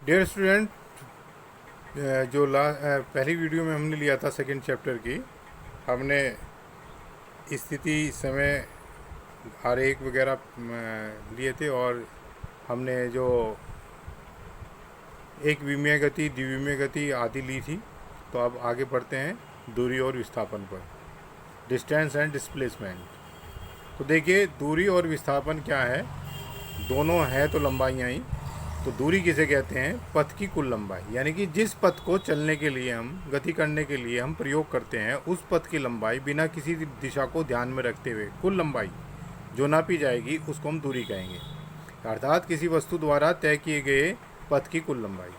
Dear student, पहली video में हमने लिया था सेकंड चैप्टर की, हमने स्थिति, समय, आरेख वगैरह लिए थे और हमने जो एक विमीय गति, द्विविमीय गति आदि ली थी। तो अब आगे बढ़ते हैं दूरी और विस्थापन पर, डिस्टेंस एंड डिस्प्लेसमेंट। तो देखिए, दूरी और विस्थापन क्या है, दोनों हैं तो लंबाइयाँ ही। तो दूरी किसे कहते हैं? पथ की कुल लंबाई, यानी कि जिस पथ को चलने के लिए हम, गति करने के लिए हम प्रयोग करते हैं, उस पथ की लंबाई बिना किसी दिशा को ध्यान में रखते हुए कुल लंबाई जो नापी जाएगी उसको हम दूरी कहेंगे, अर्थात किसी वस्तु द्वारा तय किए गए पथ की कुल लंबाई।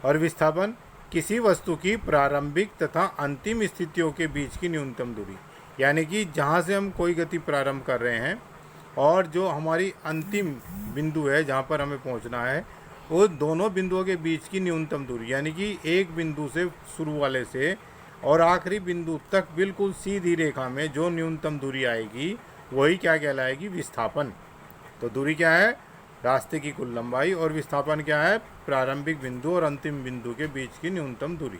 और विस्थापन किसी वस्तु की प्रारंभिक तथा अंतिम स्थितियों के बीच की न्यूनतम दूरी, यानी कि जहाँ से हम कोई गति प्रारंभ कर रहे हैं और जो हमारी अंतिम बिंदु है जहाँ पर हमें पहुँचना है, वो दोनों बिंदुओं के बीच की न्यूनतम दूरी, यानी कि एक बिंदु से शुरू वाले से और आखिरी बिंदु तक बिल्कुल सीधी रेखा में जो न्यूनतम दूरी आएगी वही क्या कहलाएगी? विस्थापन। तो दूरी क्या है? रास्ते की कुल लंबाई। और विस्थापन क्या है? प्रारंभिक बिंदु और अंतिम बिंदु के बीच की न्यूनतम दूरी।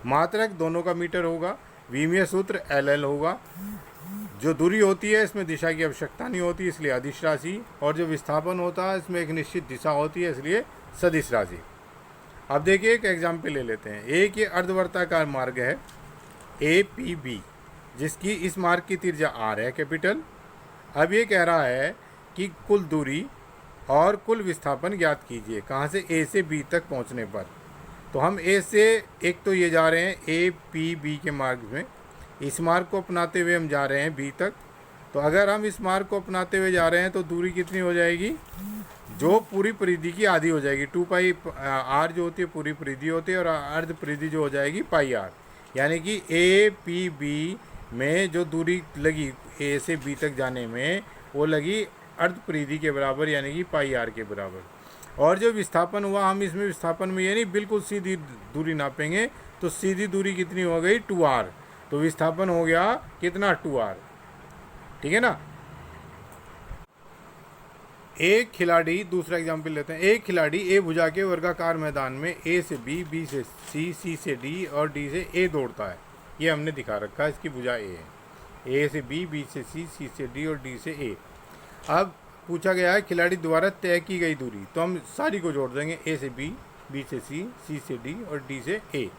मात्रक दोनों का मीटर होगा, विमीय सूत्र LL होगा। जो दूरी होती है इसमें दिशा की आवश्यकता नहीं होती, इसलिए अदिश राशि। और जो विस्थापन होता है इसमें एक निश्चित दिशा होती है, इसलिए सदिश राशि। अब देखिए, एक एग्जाम्पल ले लेते हैं। एक ये अर्धवर्ताकार मार्ग है APB, जिसकी इस मार्ग की त्रिज्या R है, कैपिटल। अब ये कह रहा है कि कुल दूरी और कुल विस्थापन ज्ञात कीजिए, कहाँ से? A से B तक पहुँचने पर। तो हम A से, एक तो ये जा रहे हैं APB के मार्ग में, इस मार्ग को अपनाते हुए हम जा रहे हैं B तक। तो अगर हम इस मार्ग को अपनाते हुए जा रहे हैं तो दूरी कितनी हो जाएगी? जो पूरी परिधि की आधी हो जाएगी, 2 पाई R जो होती है पूरी परिधि होती है, और अर्ध परिधि जो हो जाएगी पाई R। यानी कि APB में जो दूरी लगी A से B तक जाने में, वो लगी अर्ध परिधि के बराबर, यानी कि पाई R के बराबर। और जो विस्थापन हुआ, हम इसमें विस्थापन में यानी बिल्कुल सीधी दूरी नापेंगे, तो सीधी दूरी कितनी हो गई? 2R। तो विस्थापन हो गया कितना? 2R। ठीक है ना। एक खिलाड़ी, दूसरा एग्जाम्पल लेते हैं। एक खिलाड़ी A भुजा के वर्गाकार मैदान में A से B, B से C, C से D और D से A दौड़ता है। ये हमने दिखा रखा है, इसकी भुजा A है। A से B, B से C, C से D और D से A। अब पूछा गया है खिलाड़ी द्वारा तय की गई दूरी, तो हम सारी को जोड़ देंगे। A से B, B से C, C से D और D से A।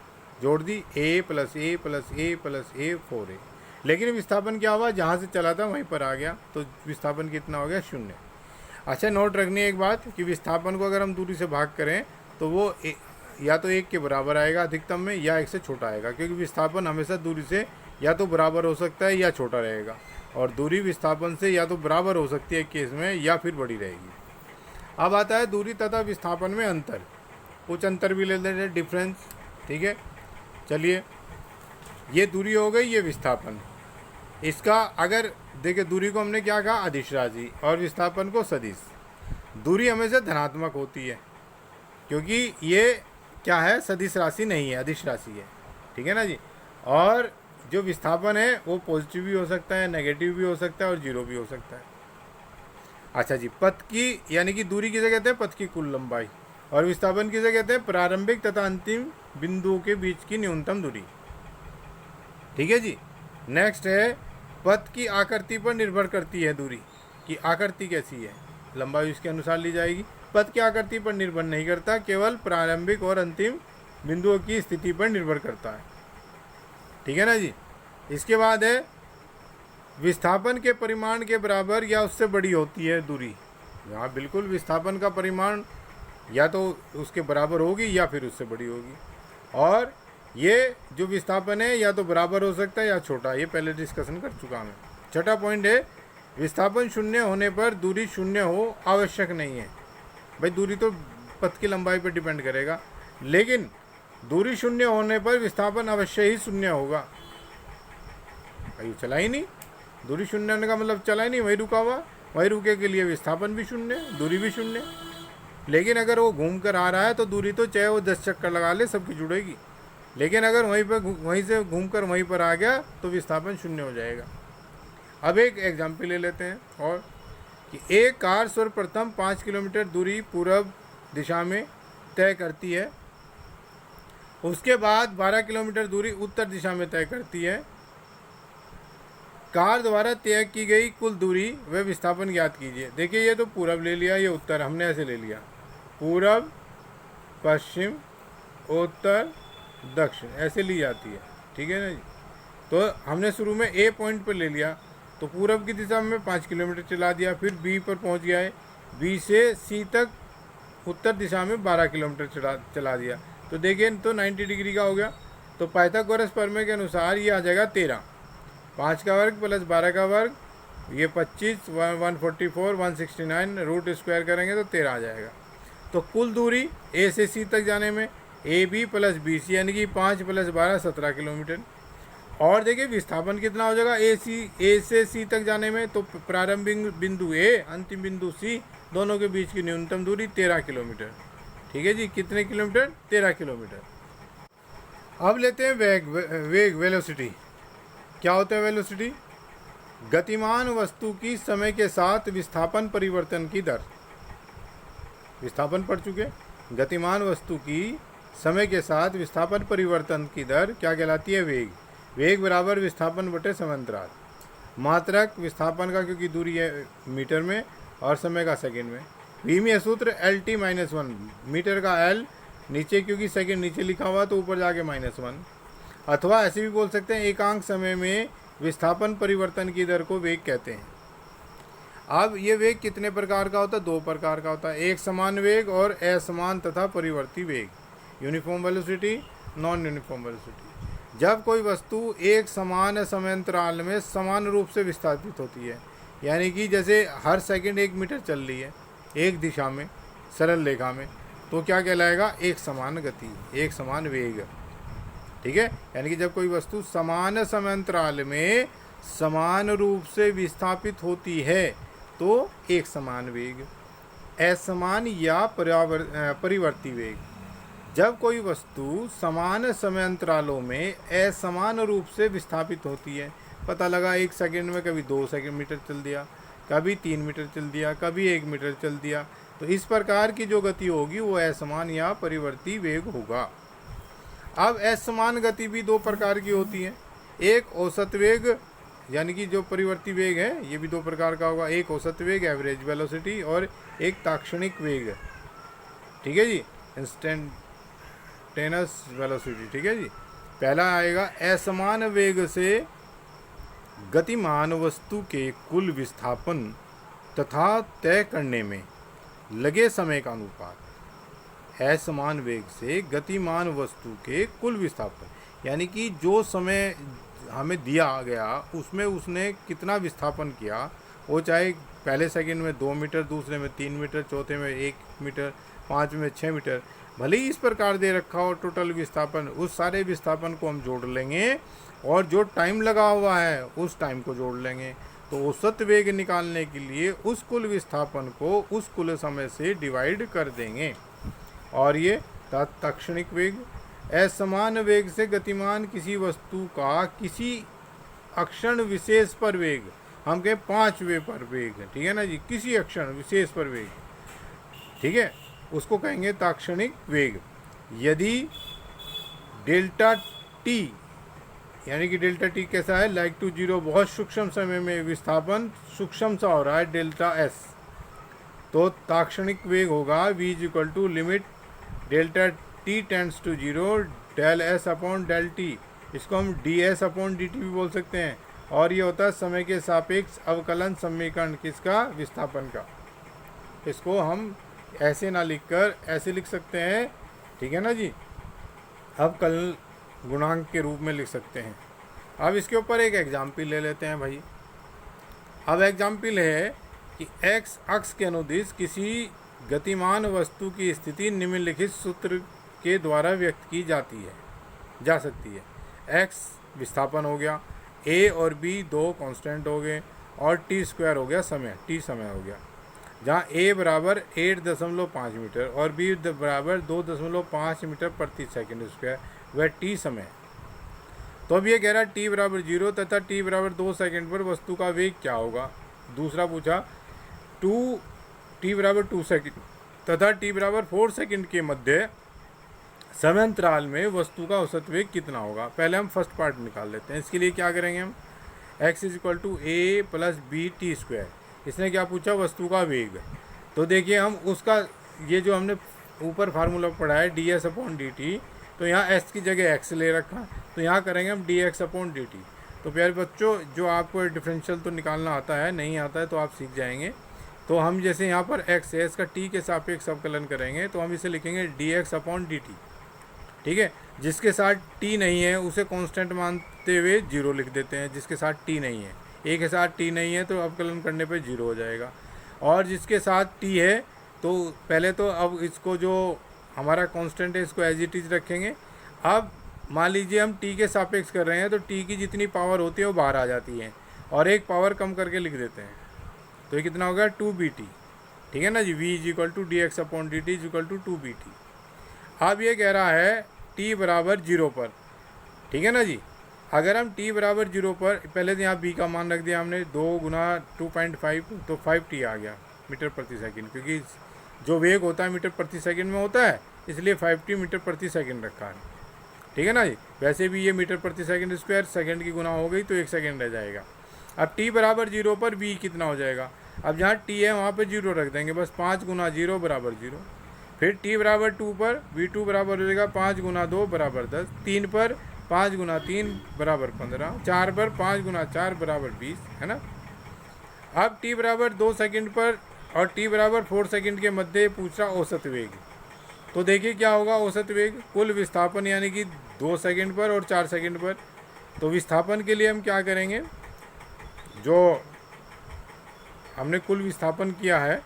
जोड़ दी, A plus A plus A plus A 4A। लेकिन विस्थापन क्या हुआ? जहाँ से चला था वहीं पर आ गया, तो विस्थापन कितना हो गया? 0। अच्छा, नोट रखनी है एक बात कि विस्थापन को अगर हम दूरी से भाग करें तो वो या तो 1 के बराबर आएगा अधिकतम में, या 1 से छोटा आएगा, क्योंकि विस्थापन हमेशा दूरी से या तो बराबर हो सकता है या छोटा रहेगा, और दूरी विस्थापन से या तो बराबर हो सकती है एक केस में, या फिर बड़ी रहेगी। अब आता है दूरी तथा विस्थापन में अंतर। कुछ अंतर भी ले लेते हैं, डिफरेंस। ठीक है, चलिए, ये दूरी हो गई, ये विस्थापन। इसका अगर देखिए, दूरी को हमने क्या कहा? अदिश राशि, और विस्थापन को सदिश। दूरी हमेशा धनात्मक होती है, क्योंकि ये क्या है? सदिश राशि नहीं है, अदिश राशि है। ठीक है ना जी। और जो विस्थापन है वो पॉजिटिव भी हो सकता है, नेगेटिव भी हो सकता है और जीरो भी हो सकता है। अच्छा जी, पथ की, यानी कि दूरी किसे कहते हैं? पथ की कुल लंबाई। और विस्थापन किसे कहते हैं? प्रारंभिक तथा अंतिम बिंदुओं के बीच की न्यूनतम दूरी। ठीक है जी। नेक्स्ट है, पथ की आकृति पर निर्भर करती है दूरी, कि आकृति कैसी है, लंबाई उसके अनुसार ली जाएगी। पथ की आकृति पर निर्भर नहीं करता, केवल प्रारंभिक और अंतिम बिंदुओं की स्थिति पर निर्भर करता है। ठीक है ना जी। इसके बाद है, विस्थापन के परिमाण के बराबर या उससे बड़ी होती है दूरी। यहाँ बिल्कुल विस्थापन का परिमाण या तो उसके बराबर होगी या फिर उससे बड़ी होगी। और ये जो विस्थापन है या तो बराबर हो सकता है या छोटा, ये पहले डिस्कशन कर चुका मैं। छठा पॉइंट है, विस्थापन 0 होने पर दूरी 0 हो आवश्यक नहीं है। भाई, दूरी तो पथ की लंबाई पर डिपेंड करेगा, लेकिन दूरी 0 होने पर विस्थापन अवश्य ही 0 होगा। भाई चला ही नहीं, दूरी 0 होने का मतलब चला ही नहीं, वही रुका हुआ। वही रुके के लिए विस्थापन भी 0, दूरी भी 0। लेकिन अगर वो घूम कर आ रहा है तो दूरी तो चाहे वो 10 चक्कर लगा ले सबकी जुड़ेगी, लेकिन अगर वहीं से घूमकर वहीं पर आ गया तो विस्थापन 0 हो जाएगा। अब एक एग्जाम्पल ले लेते हैं, और कि एक कार सर्वप्रथम 5 किलोमीटर दूरी पूर्व दिशा में तय करती है। उसके बाद 12 किलोमीटर दूरी उत्तर दिशा में तय करती है। कार द्वारा तय की गई कुल दूरी व विस्थापन ज्ञात कीजिए। देखिए ये तो पूरब ले लिया, ये उत्तर हमने ऐसे ले लिया, पूरब पश्चिम उत्तर दक्षिण ऐसे ली जाती है, ठीक है ना जी। तो हमने शुरू में ए पॉइंट पर ले लिया, तो पूरब की दिशा में 5 किलोमीटर चला दिया, फिर बी पर पहुंच गया है, बी से सी तक उत्तर दिशा में 12 किलोमीटर चला दिया। तो देखिए तो 90 डिग्री का हो गया। तो पाइथागोरस प्रमेय के अनुसार ये आ जाएगा 13, 5 का वर्ग प्लस 12 का वर्ग, ये 25, 144, 169, रूट स्क्वायर करेंगे तो 13 आ जाएगा। तो कुल दूरी ए से सी तक जाने में A B plus B C यानी कि 5 प्लस 12 17 किलोमीटर। और देखिए विस्थापन कितना हो जाएगा ए से सी तक जाने में, तो प्रारंभिक बिंदु ए अंतिम बिंदु सी दोनों के बीच की न्यूनतम दूरी 13 किलोमीटर, ठीक है जी। कितने किलोमीटर? 13 किलोमीटर। अब लेते हैं वेग वेलोसिटी। क्या होता है वेलोसिटी? गतिमान वस्तु की समय के साथ विस्थापन परिवर्तन की दर। विस्थापन पढ़ चुके। गतिमान वस्तु की समय के साथ विस्थापन परिवर्तन की दर क्या कहलाती है? वेग। वेग बराबर विस्थापन बटे समांतराल। मात्रक विस्थापन का क्योंकि दूरी है मीटर में और समय का सेकंड में। विमीय सूत्र LT-1, मीटर का L नीचे क्योंकि सेकंड नीचे लिखा हुआ तो ऊपर जाके -1। अथवा ऐसे भी बोल सकते हैं एकांक समय में विस्थापन परिवर्तन की दर को वेग कहते हैं। अब ये वेग कितने प्रकार का होता है? 2 प्रकार का होता है, एक समान वेग और असमान तथा परिवर्ती वेग। Uniform velocity, non uniform velocity. जब कोई वस्तु एक समान समयांतराल में समान रूप से विस्थापित होती है, यानी कि जैसे हर सेकंड 1 मीटर चल रही है एक दिशा में सरल रेखा में, तो क्या कहलाएगा? एक समान गति, एक समान वेग, ठीक है। यानी कि जब कोई वस्तु समान समयांतराल में समान रूप से विस्थापित होती है तो एक समान वेग। असमान या परिवर्ती वेग। जब कोई वस्तु समान समयांतरालों में असमान रूप से विस्थापित होती है, पता लगा 1 सेकंड में कभी 2 मीटर चल दिया, कभी 3 मीटर चल दिया, कभी 1 मीटर चल दिया, तो इस प्रकार की जो गति होगी वो असमान या परिवर्ती वेग होगा। अब असमान गति भी 2 प्रकार की होती है। एक औसत वेग यानी कि जो परिवर्ती वेग है ये भी 2 प्रकार का होगा, एक औसत वेग एवरेज वेलोसिटी और एक ताक्षणिक वेग, ठीक है जी, इंस्टेंटेनियस वेलोसिटी, ठीक है जी। पहला आएगा असमान वेग से गतिमान वस्तु के कुल विस्थापन तथा तय करने में लगे समय का अनुपात। असमान वेग से गतिमान वस्तु के कुल विस्थापन यानी कि जो समय हमें दिया गया उसमें उसने कितना विस्थापन किया, वो चाहे पहले सेकंड में 2 मीटर, दूसरे में 3 मीटर, चौथे में 1 मीटर, 5 में 6 मीटर, भले ही इस प्रकार दे रखा हो टोटल विस्थापन, उस सारे विस्थापन को हम जोड़ लेंगे और जो टाइम लगा हुआ है उस टाइम को जोड़ लेंगे। तो औसत वेग निकालने के लिए उस कुल विस्थापन को उस कुल समय से डिवाइड कर देंगे। और ये ताक्षणिक वेग। असमान वेग से गतिमान किसी वस्तु का किसी अक्षण विशेष पर वेग, हम कहें 5वें पर वेग, ठीक है ना जी, किसी अक्षण विशेष पर वेग, ठीक है, उसको कहेंगे ताक्षणिक वेग। यदि डेल्टा टी यानी कि डेल्टा टी कैसा है? लाइक टू जीरो, बहुत सूक्ष्म समय में विस्थापन सूक्ष्म सा हो रहा है डेल्टा एस, तो ताक्षणिक वेग होगा v limit delta t tends to 0 del s upon del t. इसको हम ds अपॉन dt भी बोल सकते हैं। और ये होता है समय के सापेक्ष अवकलन समीकरण किसका? विस्थापन का। इसको हम ऐसे ना लिखकर ऐसे लिख सकते हैं, ठीक है ना जी, अवकलन गुणांक के रूप में लिख सकते हैं। अब इसके ऊपर एक एग्जाम्पल ले लेते हैं भाई। अब एग्जाम्पल है कि x अक्ष के अनुदिश किसी गतिमान वस्तु की स्थिति निम्नलिखित सूत्र के द्वारा व्यक्त की जा सकती है। x विस्थापन हो गया, a और b 2 कांस्टेंट हो गए और t स्क्वायर हो गया समय, t समय हो गया, जहाँ a बराबर 8.5 मीटर और b बराबर 2.5 मीटर प्रति सेकंड स्क्वायर, वह t समय। तो अब ये कह रहा है t बराबर 0 तथा t बराबर 2 सेकंड पर वस्तु का वेग क्या होगा। दूसरा पूछा t बराबर 2 सेकंड तथा t बराबर 4 सेकंड के मध्य समय अंतराल में वस्तु का औसत वेग कितना होगा। पहले हम फर्स्ट पार्ट निकाल लेते हैं। इसके लिए क्या करेंगे हम, x is equal to a plus b t square. इसने क्या पूछा, वस्तु का वेग। तो देखिए हम उसका, ये जो हमने ऊपर फार्मूला पढ़ा है D S upon D T, तो यहाँ एस की जगह एक्स ले रखा, तो यहाँ करेंगे हम D x upon D T. तो प्यारे बच्चों, जो आपको डिफरेंशियल तो निकालना आता है, नहीं आता है तो आप सीख जाएंगे। तो हम जैसे यहाँ पर एक्स है, इसका टी के सापेक्ष अवकलन करेंगे, तो हम इसे लिखेंगे D x upon D T. ठीक है, जिसके साथ टी नहीं है उसे कांस्टेंट मानते हुए जीरो लिख देते हैं। जिसके साथ टी नहीं है, ए के साथ टी नहीं है तो अवकलन करने पे जीरो हो जाएगा। और जिसके साथ टी है तो पहले तो अब इसको जो हमारा कांस्टेंट है इसको एज इट इज रखेंगे। अब मान लीजिए हम टी के सापेक्ष कर रहे हैं तो टी की जितनी पावर होती है वो बाहर आ जाती है और एक पावर कम करके लिख देते हैं। तो ये कितना होगा, 2bt। ठीक है ना जी, v is equal to d x upon D t is equal to 2bt। अब ये कह रहा है t बराबर 0 पर। ठीक है ना जी, अगर हम t बराबर 0 पर, पहले तो यहाँ b का मान रख दिया हमने 2 गुना 2.5, तो 5t आ गया मीटर प्रति सेकंड, क्योंकि जो वेग होता है मीटर प्रति सेकंड में होता है, इसलिए 5t मीटर प्रति सेकंड रखा है। ठीक है ना जी, वैसे भी ये मीटर प्रति सेकंड स्क्वायर, सेकंड की गुना हो गई तो 1 सेकंड रह जाएगा। अब t बराबर 0 पर v कितना हो जाएगा, अब जहाँ t है वहाँ पर 0 रख देंगे, बस 5 गुना 0 बराबर 0। फिर t बराबर 2 पर v2 बराबर हो जाएगा 5 गुना 2 बराबर 10, 3 पर 5 गुना 3 बराबर 15, 4 पर 5 गुना 4 बराबर 20, है ना। अब t बराबर 2 सेकंड पर और t बराबर 4 सेकंड के मध्य पूछ रहा औसत वेग। तो देखिए क्या होगा, औसत वेग कुल विस्थापन यानी कि 2 सेकंड पर और 4 सेकंड पर। तो विस्थापन के लिए हम क्या करेंगे, जो हमने कुल विस्थापन किया है,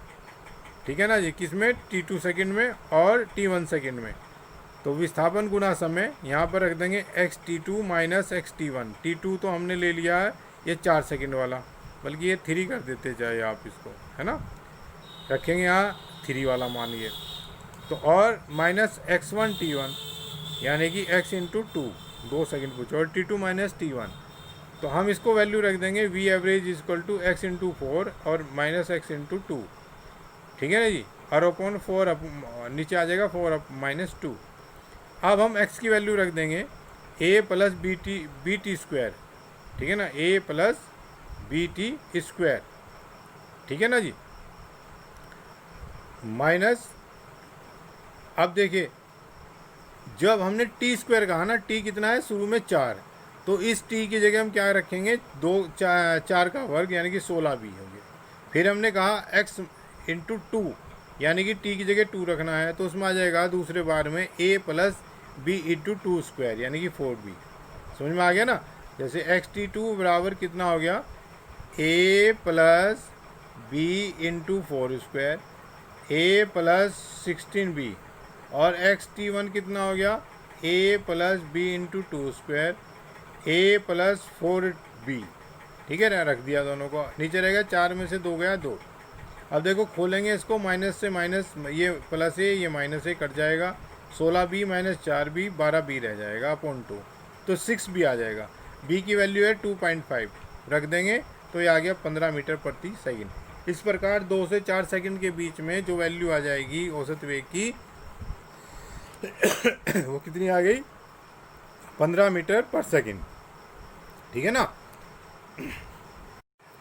ठीक है ना जी, किसमें, t2 सेकंड में और t1 सेकंड में, तो विस्थापन गुना समय यहाँ पर रख देंगे xt2 माइनस xt1। t2 तो हमने ले लिया है ये 4 सेकंड वाला, बल्कि ये 3 कर देते चाहे आप इसको, है ना, रखेंगे यहाँ 3 वाला मान लिए। तो और माइनस x1 t1 यानी कि x इंटू 2 सेकंड पूछो, और t2 माइनस t1, तो हम इसको वैल्यू रख देंगे v average is equal to x into 4 और माइनस x इंटू 2। ठीक है ना जी, और अपॉन 4 नीचे आ जाएगा 4 माइनस 2। अब हम x की वैल्यू रख देंगे a plus b t square. ठीक है ना, a plus b t square. ठीक है ना जी, माइनस, अब देखिए जब हमने टी स्क्वायर कहा ना, टी कितना है शुरू में 4, तो इस टी की जगह हम क्या रखेंगे, 4 का वर्ग यानी कि 16 भी होंगे। फिर हमने कहा x इंटू 2 यानी कि टी की जगह 2 रखना है, तो उसमें आ जाएगा दूसरे बार में a plus b into 2 square यानी कि 4b। समझ में आ गया ना, जैसे xt2 बराबर कितना हो गया, a plus b into 4 square, a plus 16b, और xt1 कितना हो गया, a plus b into 2 square, a plus 4b। ठीक है ना, रख दिया दोनों को, नीचे रहेगा 4 में से 2 गया 2। अब देखो खोलेंगे इसको, माइनस से माइनस, ये प्लस ए ये माइनस ए कट जाएगा, 16b माइनस 4b 12b रह जाएगा अपॉन 2, तो 6b आ जाएगा। b की वैल्यू है 2.5 रख देंगे, तो ये आ गया 15 मीटर प्रति सेकंड। इस प्रकार 2 से 4 सेकंड के बीच में जो वैल्यू आ जाएगी औसत वेग की वो कितनी आ गई, 15 मीटर पर सेकंड। ठीक है ना।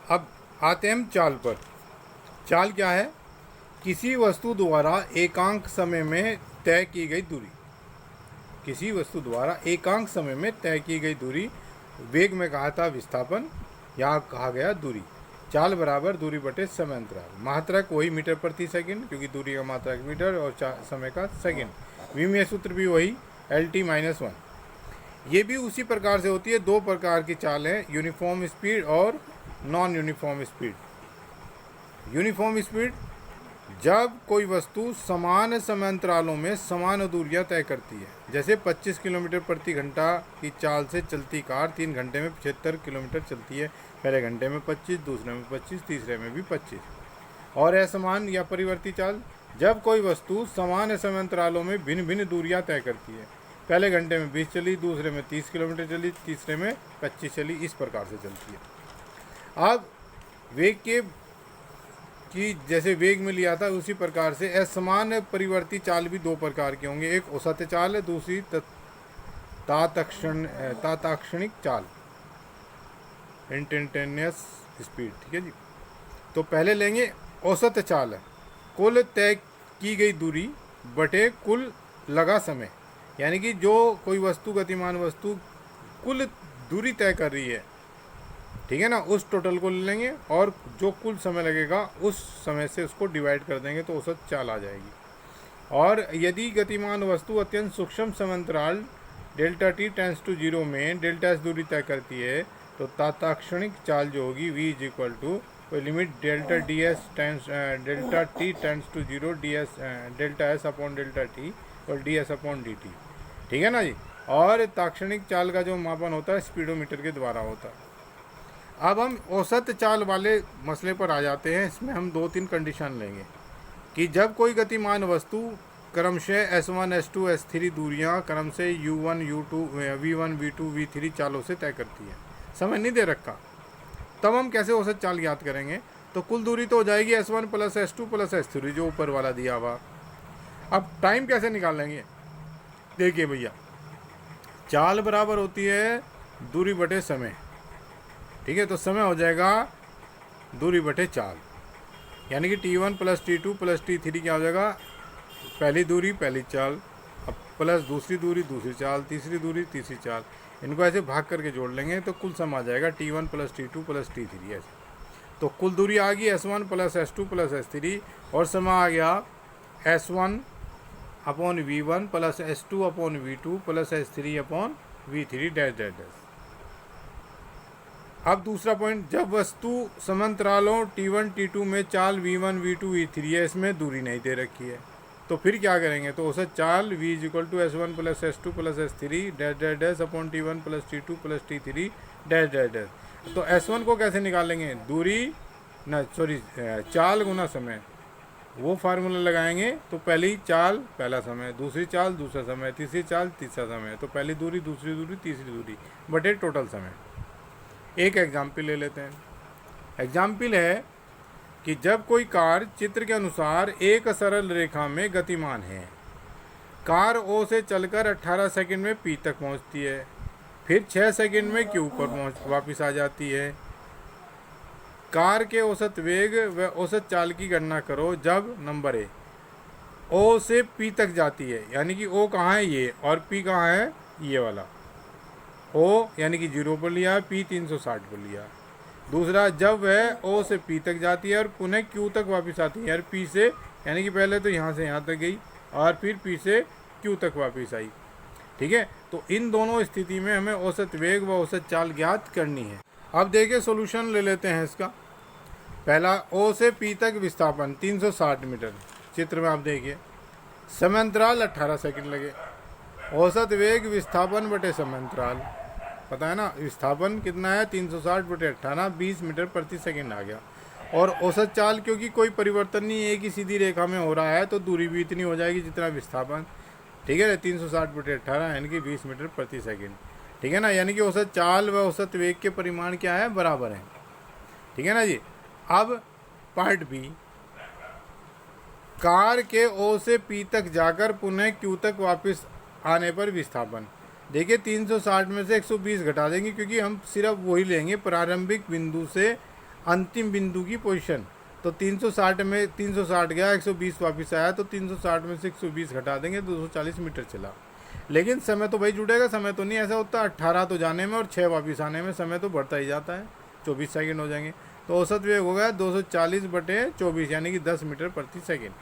अब आते हैं हम चाल पर। चाल क्या है, किसी वस्तु द्वारा एकांक समय में तय की गई दूरी। किसी वस्तु द्वारा एकांक समय में तय की गई दूरी, वेग में कहा था विस्थापन, यहाँ कहा गया दूरी। चाल बराबर दूरी बटे समय अंतराल। मात्रक वही मीटर प्रति सेकंड, क्योंकि दूरी का मात्रक मीटर और समय का सेकंड। विमीय सूत्र भी वही LT-1। ये भी उसी प्रकार से होती है। 2 प्रकार की चाल है, यूनिफॉर्म स्पीड और non uniform speed. Uniform speed, जब कोई वस्तु समान समय अंतरालों में समान दूरियां तय करती है। जैसे 25 किलोमीटर प्रति घंटा की चाल से चलती कार 3 घंटे में 75 किलोमीटर चलती है। पहले घंटे में 25, दूसरे में 25, तीसरे में भी 25। और असमान या परिवर्ती चाल, जब कोई वस्तु समान समय अंतरालों में भिन्न भिन्न दूरियां तय करती है। पहले घंटे में 20 चली, दूसरे में 30 किलोमीटर चली, तीसरे में 25 चली, इस प्रकार से चलती है। अब वेग कि जैसे वेग में लिया था उसी प्रकार से असमान परिवर्ती चाल भी दो प्रकार के होंगे, एक औसत चाल है, दूसरी ताताक्षणिक चाल, इंस्टेंटेनियस स्पीड। ठीक है जी। तो पहले लेंगे औसत चाल, कुल तय की गई दूरी बटे कुल लगा समय, यानी कि जो कोई वस्तु, गतिमान वस्तु कुल दूरी तय कर रही है, ठीक है ना, उस टोटल को ले लेंगे और जो कुल समय लगेगा उस समय से उसको डिवाइड कर देंगे तो औसत चाल आ जाएगी। और यदि गतिमान वस्तु अत्यंत सूक्ष्म समंतराल डेल्टा टी टेंस टू 0 में डेल्टा एस दूरी तय करती है तो तात्क्षणिक चाल जो होगी v is equal to limit delta D S delta T tends to 0 D S delta S upon delta T और D S upon D T. ठीक है ना जी। और तात्क्षणिक चाल का जो मापन होता है स्पीडोमीटर के द्वारा होता है। अब हम औसत चाल वाले मसले पर आ जाते हैं। इसमें हम 2-3 कंडीशन लेंगे कि जब कोई गतिमान वस्तु क्रमशः S1, S2, S3 दूरियां क्रम से U1, U2, V1, V2, V3 चालों से तय करती है, समय नहीं दे रखा, तब हम कैसे औसत चाल ज्ञात करेंगे? तो कुल दूरी तो हो जाएगी S1 plus S2 plus S3 जो ऊपर वाला दिया हुआ। अब टाइम कैसे निकालेंगे? देखिए भैया, चाल बराबर होती है दूरी बटे समय। ठीक है, तो समय हो जाएगा दूरी बटे चाल, यानी कि T1 plus T2 plus T3 क्या हो जाएगा? पहली दूरी पहली चाल, अब प्लस दूसरी दूरी दूसरी चाल, तीसरी दूरी तीसरी चाल, इनको ऐसे भाग करके जोड़ लेंगे तो कुल सम आ जाएगा T1 plus T2 plus T3 ऐसे। तो कुल दूरी आ गई S1 plus S2 plus S3 और समय आ गया S1 upon V1 plus S2 upon V2 plus S3 upon V3 dash dash dash. अब दूसरा पॉइंट, जब वस्तु समांतरालों T1 T2 में चाल V1 V2 V3 है, इसमें दूरी नहीं दे रखी है, तो फिर क्या करेंगे? तो औसत चाल V is equal to S1 plus S2 plus S3 dash dash dash upon T1 plus T2 plus T3 dash dash dash. तो S1 को कैसे निकालेंगे? दूरी ना सॉरी चाल गुना समय, वो फार्मूला लगाएंगे तो पहली चाल पहला समय, दूसरी चाल दूसरा समय, तीसरी चाल तीसरा समय, तो पहली दूरी दूसरी दूरी तीसरी दूरी बटे टोटल समय। एक एग्जाम्पल ले लेते हैं। एग्जाम्पल है कि जब कोई कार चित्र के अनुसार एक सरल रेखा में गतिमान है, कार O से चलकर 18 सेकंड में P तक पहुंचती है, फिर 6 सेकंड में Q पर वापस आ जाती है। कार के औसत वेग व औसत चाल की गणना करो जब नंबर ए O से P तक जाती है, यानी कि O कहाँ है? ये, और P कहाँ है? ये वाला। O यानी कि 0 पर लिया, P 360 पर लिया। दूसरा, जब वह O से P तक जाती है और पुनः Q तक वापस आती है, यार P से यानी कि पहले तो यहाँ से यहाँ तक गई और फिर P से Q तक वापस आई। ठीक है, तो इन दोनों स्थिति में हमें औसत वेग व औसत चाल ज्ञात करनी है। अब देखिए सोल्यूशन ले लेते हैं इसका। पहला, O से P तक विस्थापन 360 मीटर, चित्र में आप देखिए, समय अंतराल 18 सेकंड लगे। औसत वेग विस्थापन बटे समय अंतराल, पता है ना, विस्थापन कितना है? 360 बटे 18, 20 मीटर प्रति सेकंड आ गया। और औसत चाल क्योंकि कोई परिवर्तन नहीं एक ही सीधी रेखा में हो रहा है तो दूरी भी इतनी हो जाएगी जितना विस्थापन। ठीक है, 360 बटे 18 यानी कि 20 मीटर प्रति सेकंड। ठीक है ना, यानी कि औसत चाल व औसत वेग के परिमाण क्या है? बराबर है। ठीक है ना जी। अब पार्ट बी, कार के O से P तक जाकर पुनः Q तक वापस आने पर विस्थापन। देखिए 360 में से 120 घटा देंगे क्योंकि हम सिर्फ वही लेंगे प्रारंभिक बिंदु से अंतिम बिंदु की पोजीशन। तो 360 में 360 गया, 120 वापस आया, तो 360 में से 120 घटा देंगे, 240 मीटर चला। लेकिन समय तो भाई जुड़ेगा, समय तो नहीं ऐसा होता, 18 तो जाने में और 6 वापस आने में समय तो बढ़ता ही जाता है, 24 सेकेंड हो जाएंगे। तो औसत वेग हो गया 240 बटे 24 यानी कि 10 मीटर प्रति सेकेंड।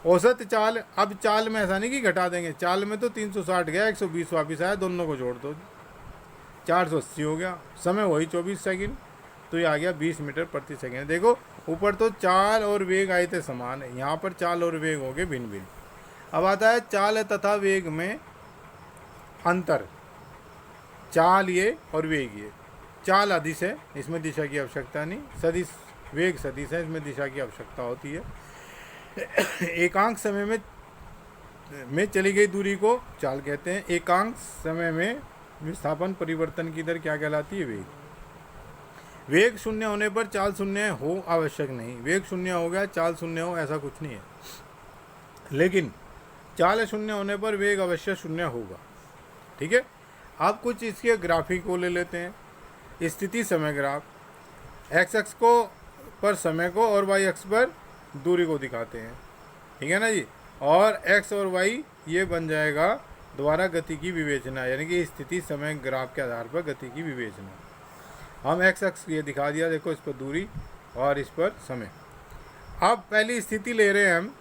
औसत चाल, अब चाल में ऐसा नहीं कि घटा देंगे, चाल में तो 360 गया, 120 वापस आया, दोनों को जोड़ दो, 480 हो गया, समय वही 24 सेकंड, तो ये आ गया 20 मीटर प्रति सेकंड। देखो ऊपर तो चाल और वेग आए थे समान, यहाँ पर चाल और वेग हो गए भिन्न भिन्न। अब आता है चाल तथा वेग में अंतर, चाल ये और वेग ये। चाल अदिश है, इसमें दिशा की आवश्यकता नहीं, सदिश वेग सदिश है, इसमें दिशा की आवश्यकता होती है। एकांक समय में चली गई दूरी को चाल कहते हैं। एकांक समय में विस्थापन परिवर्तन की दर क्या कहलाती है? वेग। वेग शून्य होने पर चाल शून्य हो आवश्यक नहीं। वेग शून्य हो गया, चाल शून्य हो, ऐसा कुछ नहीं है। लेकिन चाल शून्य होने पर वेग अवश्य शून्य होगा। ठीक है। अब कुछ इसके ग्राफिक को ले लेते हैं। स्थिति समय ग्राफ एक्स अक्ष को पर समय को और वाई अक्ष पर दूरी को दिखाते हैं। ठीक है ना जी। और एक्स और वाई ये बन जाएगा द्वारा गति की विवेचना, यानी कि स्थिति समय ग्राफ के आधार पर गति की विवेचना। हम एक्स अक्ष ये दिखा दिया, देखो इस पर दूरी और इस पर समय। अब पहली स्थिति ले रहे हैं हम,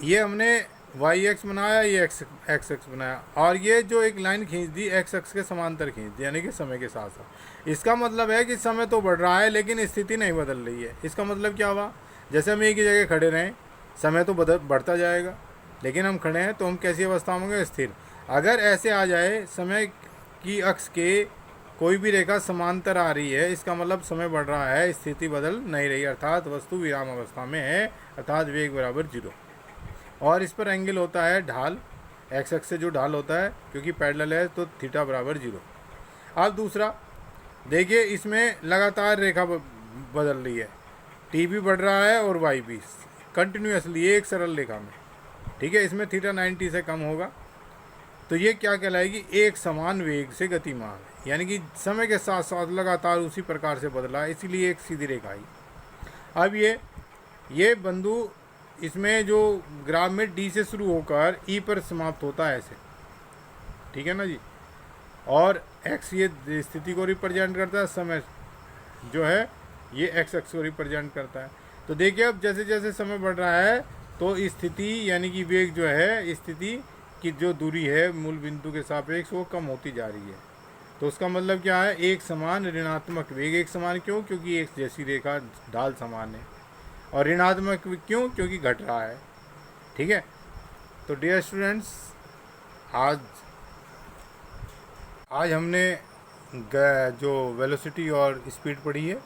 ये हमने वाई एक्स बनाया, ये एक्स एक्स बनाया, और ये जो एक लाइन खींच दी एक्स एक्स के समांतर खींच दी, यानी कि समय के साथ साथ। इसका मतलब है कि समय तो बढ़ रहा है लेकिन स्थिति नहीं बदल रही है। इसका मतलब क्या हुआ, जैसे हम एक ही जगह खड़े रहें समय तो बढ़ता जाएगा, लेकिन हम खड़े हैं तो हम कैसी अवस्था में होंगे, स्थिर। अगर ऐसे आ जाए समय की अक्ष के कोई भी रेखा समांतर आ रही है, इसका मतलब समय बढ़ रहा है, स्थिति बदल नहीं रही, अर्थात वस्तु विराम अवस्था में है, अर्थात वेग बराबर 0। और इस पर एंगल होता है ढाल, एक्स एक्स से जो ढाल होता है, क्योंकि पैरेलल है तो थीटा बराबर 0। अब दूसरा देखिए, इसमें लगातार रेखा बदल रही है, टी भी बढ़ रहा है और वाई भी कंटिन्यूसली एक सरल रेखा में। ठीक है। इसमें थीटा 90 से कम होगा, तो ये क्या कहलाएगी, एक समान वेग से गतिमान, यानी कि समय के साथ साथ लगातार उसी प्रकार से बदला, इसीलिए एक सीधी रेखा आई। अब ये बिंदु इसमें जो ग्राफ में डी से शुरू होकर ई पर समाप्त होता है ऐसे। ठीक है ना जी। और एक्स ये स्थिति को रिप्रेजेंट करता है, समय जो है ये एक्स एक्स को रिप्रेजेंट करता है। तो देखिए अब जैसे जैसे समय बढ़ रहा है तो स्थिति यानी कि वेग जो है, स्थिति की जो दूरी है मूल बिंदु के सापेक्ष वो कम होती जा रही है। तो उसका मतलब क्या है, एक समान ऋणात्मक वेग। एक समान क्यों, क्योंकि एक जैसी रेखा ढाल समान है। और ऋणात्मक क्यों, क्योंकि घट रहा है। ठीक है। तो डियर स्टूडेंट्स, आज हमने जो वेलोसिटी और स्पीड पढ़ी है,